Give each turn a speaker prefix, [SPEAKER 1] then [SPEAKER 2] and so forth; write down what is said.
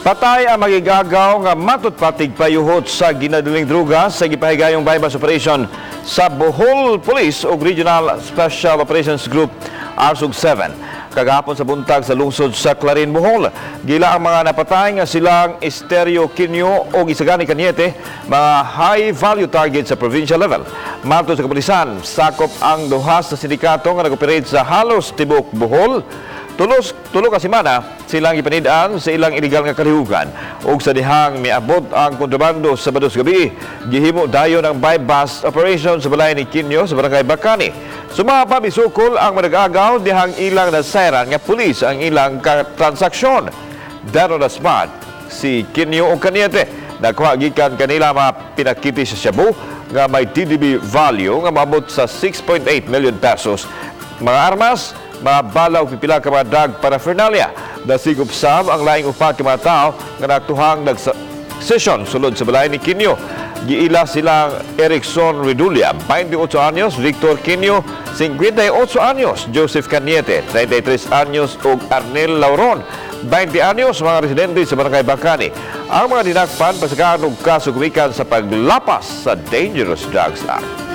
[SPEAKER 1] Patay ang magigagaw nga matutpatig payuhot sa ginadaling druga sa gipahigayong bypass operation sa Bohol Police o Regional Special Operations Group RSUG 7. Kagahapon sa buntag sa lungsod sa Clarin, Bohol. Gila ang mga napatay nga silang Estereo Quinio o Isagani Cañete, mga high-value target sa provincial level. Mato sa kapulisan, sakop ang duha sa sindikato nga nag-operate sa halos tibok Bohol. Tulo ka semana silang ipanidaan sa ilang illegal nga kalihukan ug sa dihang miabot ang kontrabando sa Sabado gabi gihimo dayon ang bypass operation sa balay ni Quinio sa barangay Bacani. Sumapa bisukol ang manag-agaw dihang ilang nasayran nga pulis ang ilang transaksyon. Daro na smart si Quinio o Cañete nakuha gikan kanila mga pinakiti sa Cebu nga may TDB value nga maabot sa 6.8 million pesos. Mga armas, mga bala o pipila ka mga drug paraphernalia. Nasigop sab ang laing upat ka mga tao nga nagtuhang nag-session sulod sa balay ni Quinio. Giila silang Erickson Redulia, 28 anyos, Victor Quinio, 58 anyos, Joseph Cañete, 33 anyos ug Arnel Lauron, 20 anyos, mga residente sa barangay Bacani. Ang mga dinakpan pasagaan og kaso gumikan sa paglapas sa Dangerous Drugs Act.